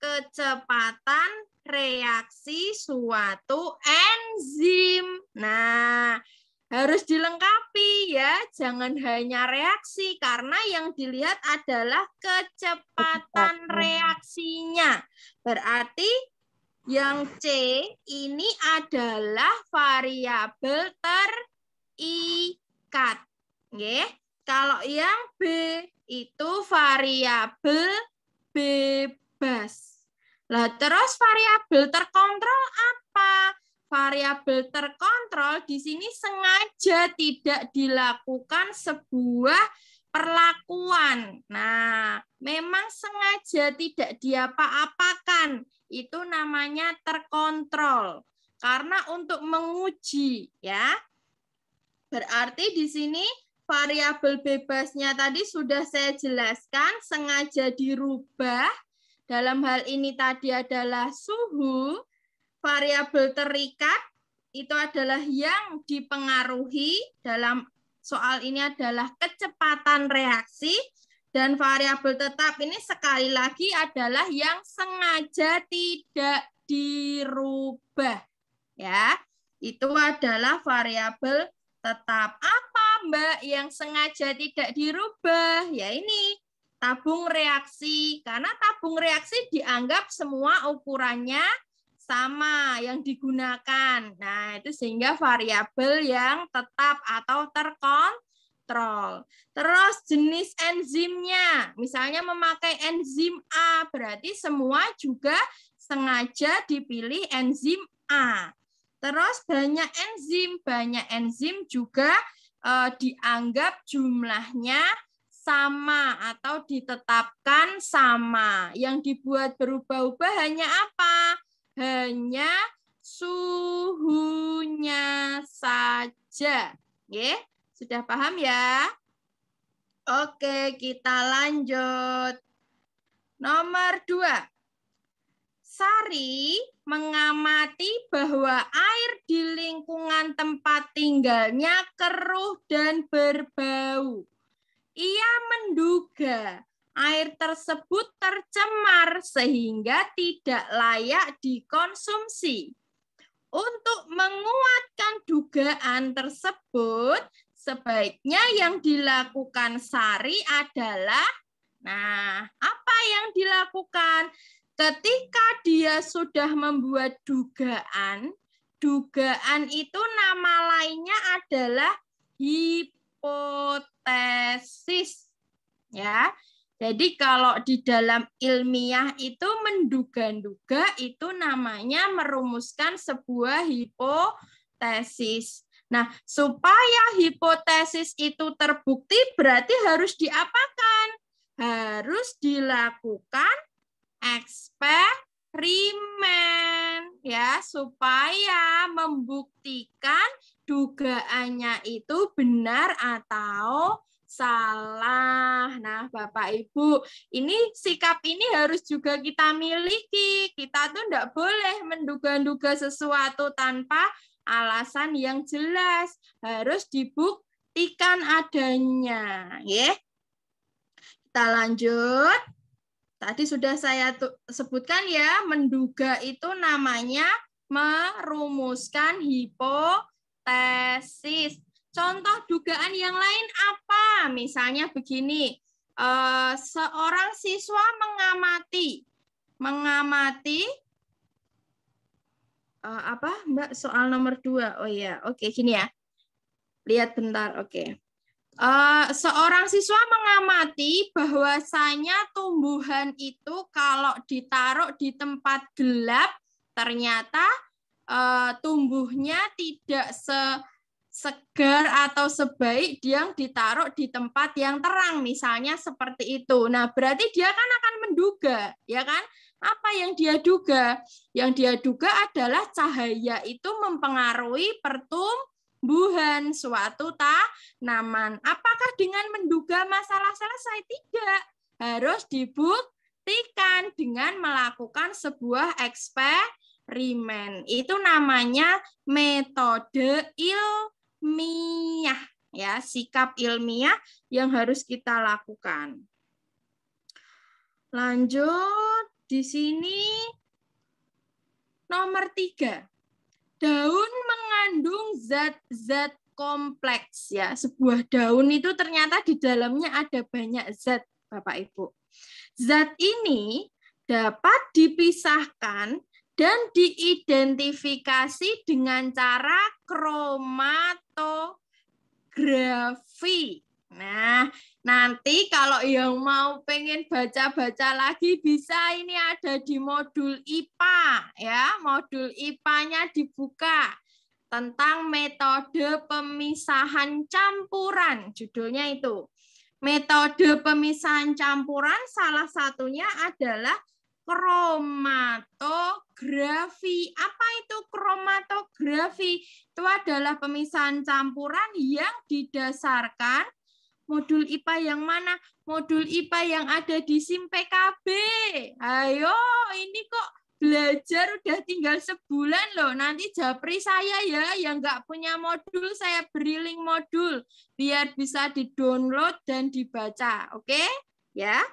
Kecepatan reaksi suatu enzim. Nah, harus dilengkapi ya, jangan hanya reaksi karena yang dilihat adalah kecepatan reaksinya. Berarti yang C ini adalah variabel terikat. Kalau yang B itu variabel bebas. bebas. Lah terus variabel terkontrol apa? Variabel terkontrol di sini sengaja tidak dilakukan sebuah perlakuan. Nah, memang sengaja tidak diapa-apakan. Itu namanya terkontrol. Karena untuk menguji, ya. Berarti di sini variabel bebasnya tadi sudah saya jelaskan, sengaja dirubah. Dalam hal ini tadi adalah suhu. Variabel terikat itu adalah yang dipengaruhi, dalam soal ini adalah kecepatan reaksi, dan variabel tetap ini sekali lagi adalah yang sengaja tidak dirubah. Ya, itu adalah variabel tetap. Apa, Mbak, yang sengaja tidak dirubah? Ya ini, tabung reaksi. Karena tabung reaksi dianggap semua ukurannya sama yang digunakan. Nah, itu sehingga variabel yang tetap atau terkontrol. Terus jenis enzimnya. Misalnya memakai enzim A, berarti semua juga sengaja dipilih enzim A. Terus banyak enzim juga dianggap jumlahnya sama atau ditetapkan sama. Yang dibuat berubah-ubah hanya apa? Hanya suhunya saja. Oke, sudah paham ya? Oke, kita lanjut. Nomor 2. Sari mengamati bahwa air di lingkungan tempat tinggalnya keruh dan berbau. Ia menduga air tersebut tercemar sehingga tidak layak dikonsumsi. Untuk menguatkan dugaan tersebut, sebaiknya yang dilakukan Sari adalah, nah, apa yang dilakukan? Ketika dia sudah membuat dugaan itu nama lainnya adalah hipotesis. Ya. Jadi kalau di dalam ilmiah itu menduga-duga itu namanya merumuskan sebuah hipotesis. Nah, supaya hipotesis itu terbukti berarti harus diapakan? Harus dilakukan eksperimen, ya, supaya membuktikan dugaannya itu benar atau salah. Nah, Bapak Ibu, ini sikap ini harus juga kita miliki. Kita tuh enggak boleh menduga-duga sesuatu tanpa alasan yang jelas. Harus dibuktikan adanya, ya. Kita lanjut. Tadi sudah saya sebutkan ya, menduga itu namanya merumuskan hipotesis. Contoh dugaan yang lain apa? Misalnya begini, seorang siswa mengamati apa, Mbak, soal nomor 2. Oh iya, oke, gini ya. Lihat bentar, oke. Seorang siswa mengamati bahwasanya tumbuhan itu kalau ditaruh di tempat gelap ternyata tumbuhnya tidak segar atau sebaik yang ditaruh di tempat yang terang, misalnya seperti itu. Nah, berarti dia kan akan menduga, ya kan? Apa yang dia duga? Yang dia duga adalah cahaya itu mempengaruhi pertumbuhan suatu tanaman. Apakah dengan menduga masalah selesai? Tidak. Harus dibuktikan dengan melakukan sebuah eksperimen. Itu namanya metode ilmiah, ya, sikap ilmiah yang harus kita lakukan. Lanjut di sini nomor 3. Daun mengandung zat-zat kompleks, ya. Sebuah daun itu ternyata di dalamnya ada banyak zat, Bapak Ibu. Zat ini dapat dipisahkan dan diidentifikasi dengan cara kromatografi. Nah, nanti kalau yang mau pengen baca-baca lagi bisa ini ada di modul IPA ya. Modul IPA-nya dibuka tentang metode pemisahan campuran. Judulnya itu. Metode pemisahan campuran salah satunya adalah kromatografi. Apa itu kromatografi? Itu adalah pemisahan campuran yang didasarkan modul IPA yang mana? Modul IPA yang ada di SIM PKB. Ayo, ini kok belajar udah tinggal sebulan loh. Nanti japri saya ya, yang nggak punya modul, saya beri link modul. Biar bisa di-download dan dibaca. Oke? Ya.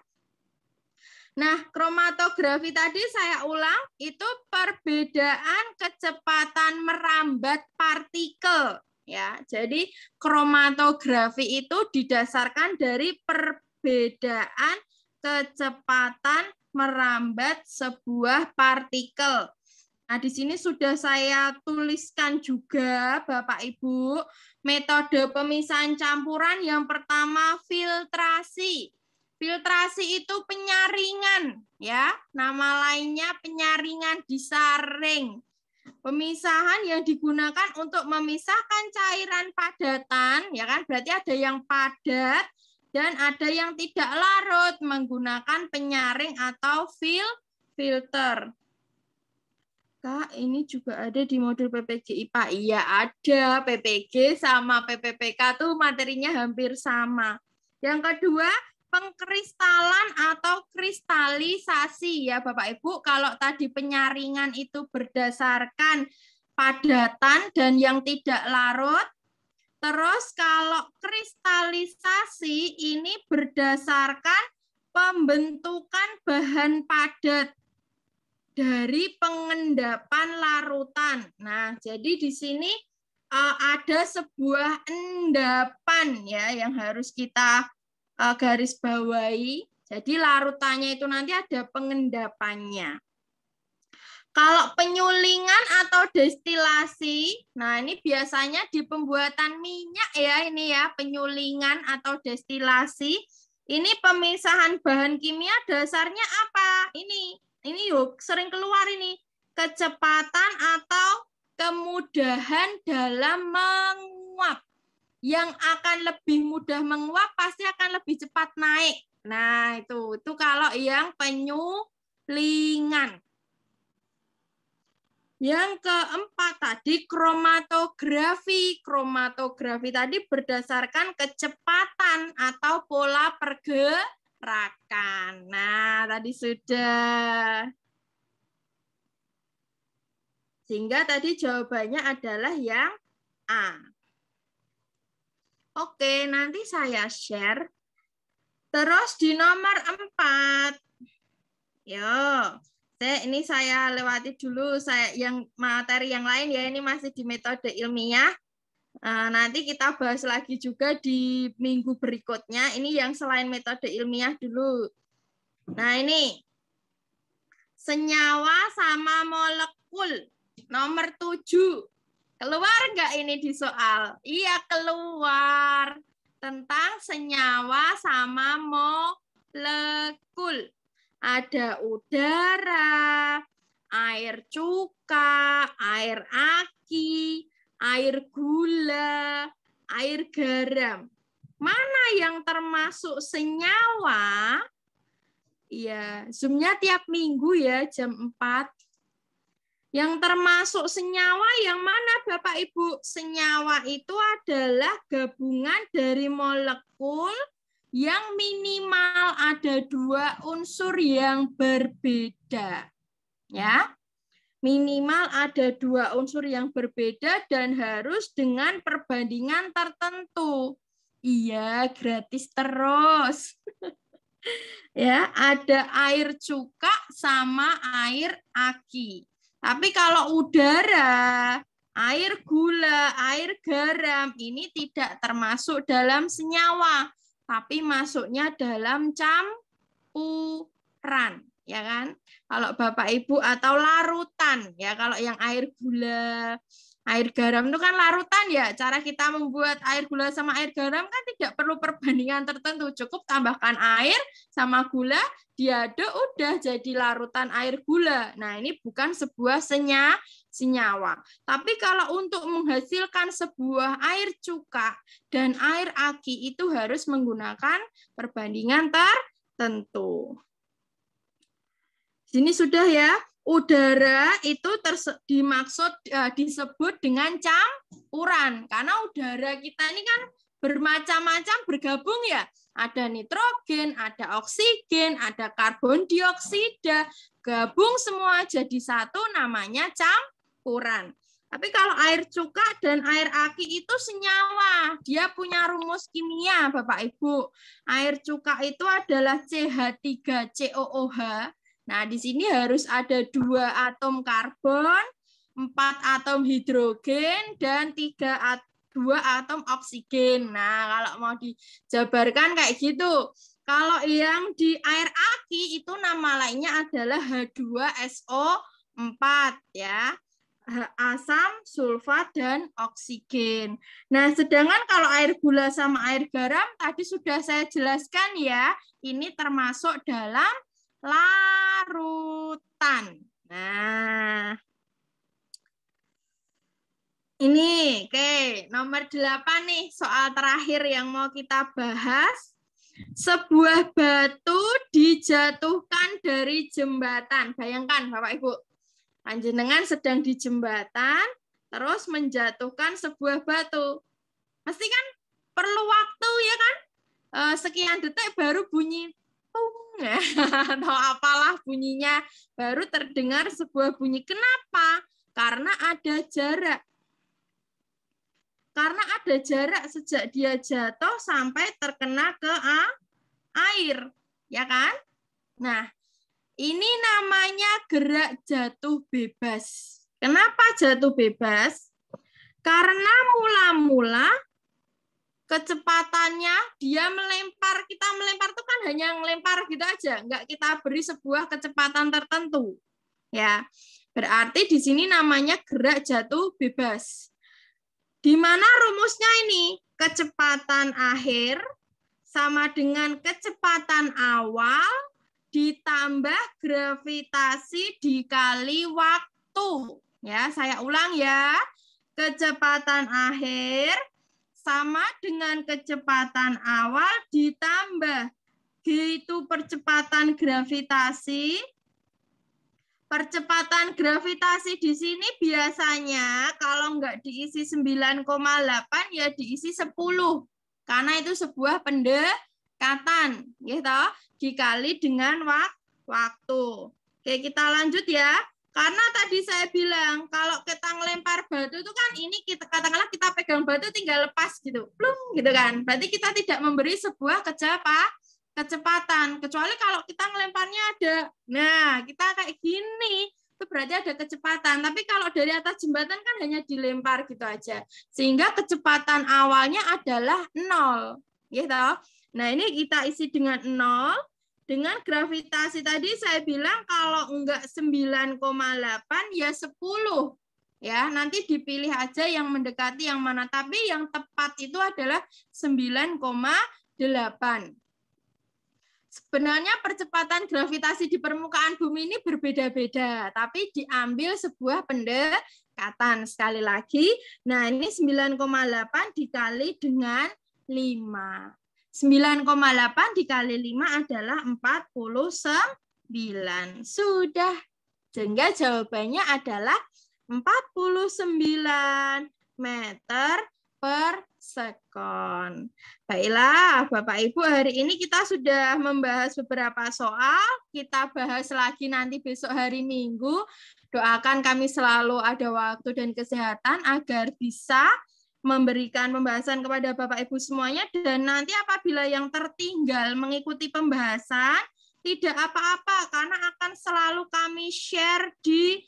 Nah, kromatografi tadi saya ulang, itu perbedaan kecepatan merambat partikel. Ya, jadi kromatografi itu didasarkan dari perbedaan kecepatan merambat sebuah partikel. Nah, di sini sudah saya tuliskan juga, Bapak Ibu, metode pemisahan campuran yang pertama filtrasi. Filtrasi itu penyaringan, ya. Nama lainnya penyaringan disaring. Pemisahan yang digunakan untuk memisahkan cairan padatan, ya kan? Berarti ada yang padat dan ada yang tidak larut menggunakan penyaring atau filter. Kak, ini juga ada di modul PPG IPA. Iya, ada. PPG sama PPPK tuh materinya hampir sama. Yang kedua, pengkristalan atau kristalisasi ya Bapak Ibu. Kalau tadi penyaringan itu berdasarkan padatan dan yang tidak larut. Terus kalau kristalisasi ini berdasarkan pembentukan bahan padat dari pengendapan larutan. Nah, jadi di sini ada sebuah endapan ya yang harus kita garis bawahi. Jadi larutannya itu nanti ada pengendapannya. Kalau penyulingan atau destilasi, nah ini biasanya di pembuatan minyak ya ini ya, penyulingan atau destilasi. Ini pemisahan bahan kimia dasarnya apa? Ini yuk sering keluar ini. Kecepatan atau kemudahan dalam menguap. Yang akan lebih mudah menguap pasti akan lebih cepat naik. Nah, itu kalau yang penyulingan. Yang keempat tadi kromatografi. Kromatografi tadi berdasarkan kecepatan atau pola pergerakan. Nah, tadi sudah. Sehingga tadi jawabannya adalah yang A. Oke, nanti saya share. Terus di nomor 4. Ini saya lewati dulu. Yang materi yang lain ya, ini masih di metode ilmiah. Nanti kita bahas lagi juga di minggu berikutnya. Ini yang selain metode ilmiah dulu. Nah, ini. Senyawa sama molekul. Nomor 7. Keluar nggak ini di soal? Iya, keluar. Tentang senyawa sama molekul. Ada udara, air cuka, air aki, air gula, air garam. Mana yang termasuk senyawa? Iya, Zoom-nya tiap minggu ya, jam 4. Yang termasuk senyawa yang mana Bapak Ibu? Senyawa itu adalah gabungan dari molekul yang minimal ada 2 unsur yang berbeda. Ya. Minimal ada 2 unsur yang berbeda dan harus dengan perbandingan tertentu. Iya, gratis terus. Ya, ada air cuka sama air aki. Tapi kalau udara, air gula, air garam ini tidak termasuk dalam senyawa, tapi masuknya dalam campuran, ya kan? Kalau Bapak Ibu atau larutan, ya kalau yang air gula, Air garam itu kan larutan ya. Cara kita membuat air gula sama air garam kan tidak perlu perbandingan tertentu. Cukup tambahkan air sama gula, diaduk, udah jadi larutan air gula. Nah, ini bukan sebuah senyawa. Tapi kalau untuk menghasilkan sebuah air cuka dan air aki itu harus menggunakan perbandingan tertentu. Sini sudah ya. Udara itu disebut dengan campuran karena udara kita ini kan bermacam-macam bergabung ya. Ada nitrogen, ada oksigen, ada karbon dioksida, gabung semua jadi satu namanya campuran. Tapi kalau air cuka dan air aki itu senyawa, dia punya rumus kimia Bapak Ibu. Air cuka itu adalah CH3COOH. Nah, di sini harus ada 2 atom karbon, 4 atom hidrogen, dan 2 atom oksigen. Nah, kalau mau dijabarkan kayak gitu. Kalau yang di air aki itu nama lainnya adalah H2SO4 ya. Asam, sulfat, dan oksigen. Nah, sedangkan kalau air gula sama air garam tadi sudah saya jelaskan ya, ini termasuk dalam larutan. Nah, ini nomor 8 nih, soal terakhir yang mau kita bahas. Sebuah batu dijatuhkan dari jembatan. Bayangkan Bapak Ibu, panjenengan sedang di jembatan, terus menjatuhkan sebuah batu. Pasti kan perlu waktu ya kan? Sekian detik baru bunyi atau apalah bunyinya, baru terdengar sebuah bunyi. Kenapa? Karena ada jarak. Karena ada jarak sejak dia jatuh sampai terkena ke air, ya kan? Nah, ini namanya gerak jatuh bebas. Kenapa jatuh bebas? Karena mula-mula kecepatannya dia melempar, kita melempar itu kan hanya melempar gitu aja, nggak kita beri sebuah kecepatan tertentu. Ya, berarti di sini namanya gerak jatuh bebas. Di mana rumusnya ini? Kecepatan akhir sama dengan kecepatan awal ditambah gravitasi dikali waktu. Ya, saya ulang ya. Kecepatan akhir sama dengan kecepatan awal ditambah G itu percepatan gravitasi. Percepatan gravitasi di sini biasanya kalau nggak diisi 9,8 ya diisi 10. Karena itu sebuah pendekatan, gitu, dikali dengan waktu. Oke, kita lanjut ya. Karena tadi saya bilang kalau kita ngelempar batu itu kan ini kita katakanlah kita pegang batu tinggal lepas gitu. Plung gitu kan. Berarti kita tidak memberi sebuah kecepatan. Kecuali kalau kita ngelemparnya ada. Nah, kita kayak gini. Itu berarti ada kecepatan. Tapi kalau dari atas jembatan kan hanya dilempar gitu aja. Sehingga kecepatan awalnya adalah 0. Gitu. Nah, ini kita isi dengan 0. Dengan gravitasi tadi saya bilang kalau enggak 9,8 ya 10. Ya, nanti dipilih aja yang mendekati yang mana. Tapi yang tepat itu adalah 9,8. Sebenarnya percepatan gravitasi di permukaan bumi ini berbeda-beda, tapi diambil sebuah pendekatan. Sekali lagi, nah ini 9,8 dikali dengan 5. 9,8 dikali 5 adalah 49. Sudah. Sehingga jawabannya adalah 49 meter per sekon. Baiklah, Bapak Ibu, hari ini kita sudah membahas beberapa soal. Kita bahas lagi nanti besok hari Minggu. Doakan kami selalu ada waktu dan kesehatan agar bisa memberikan pembahasan kepada Bapak Ibu semuanya, dan nanti apabila yang tertinggal mengikuti pembahasan, tidak apa-apa, karena akan selalu kami share di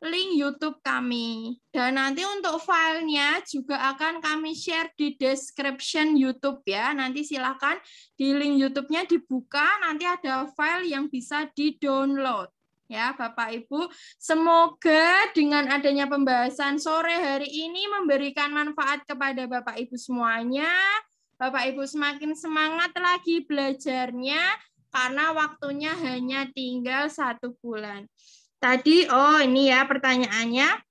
link YouTube kami. Dan nanti untuk filenya juga akan kami share di description YouTube ya. Nanti silakan di link YouTube-nya dibuka, nanti ada file yang bisa di-download. Ya, Bapak Ibu, semoga dengan adanya pembahasan sore hari ini memberikan manfaat kepada Bapak Ibu semuanya. Bapak Ibu semakin semangat lagi belajarnya karena waktunya hanya tinggal 1 bulan. Tadi, ini ya pertanyaannya.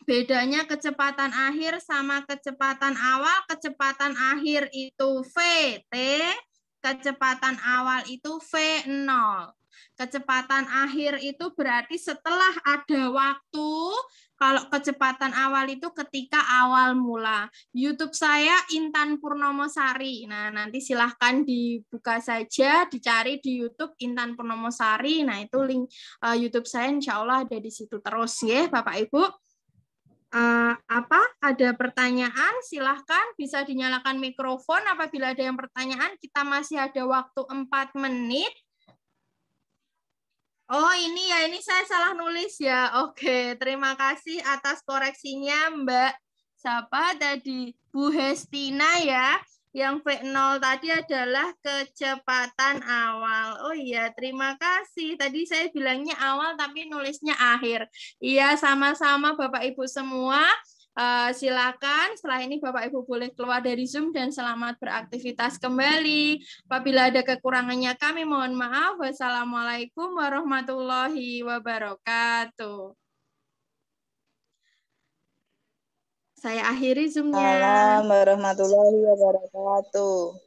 Bedanya kecepatan akhir sama kecepatan awal. Kecepatan akhir itu VT, kecepatan awal itu V0. Kecepatan akhir itu berarti setelah ada waktu. Kalau kecepatan awal itu ketika awal mula. YouTube saya Intan Purnomosari. Nah, nanti silahkan dibuka saja, dicari di YouTube Intan Purnomosari. Nah, itu link YouTube saya insya Allah ada di situ terus ya, Bapak Ibu. Ada pertanyaan? Silahkan bisa dinyalakan mikrofon. Apabila ada yang pertanyaan, kita masih ada waktu 4 menit. Oh, ini saya salah nulis ya. Oke, terima kasih atas koreksinya Mbak. Siapa tadi? Bu Hestina ya. Yang V0 tadi adalah kecepatan awal. Oh iya, terima kasih. Tadi saya bilangnya awal tapi nulisnya akhir. Iya, sama-sama Bapak Ibu semua. Silakan setelah ini Bapak Ibu boleh keluar dari Zoom dan selamat beraktivitas kembali. Apabila ada kekurangannya kami mohon maaf. Wassalamualaikum warahmatullahi wabarakatuh. Saya akhiri Zoom-nya. Waalaikumsalam warahmatullahi wabarakatuh.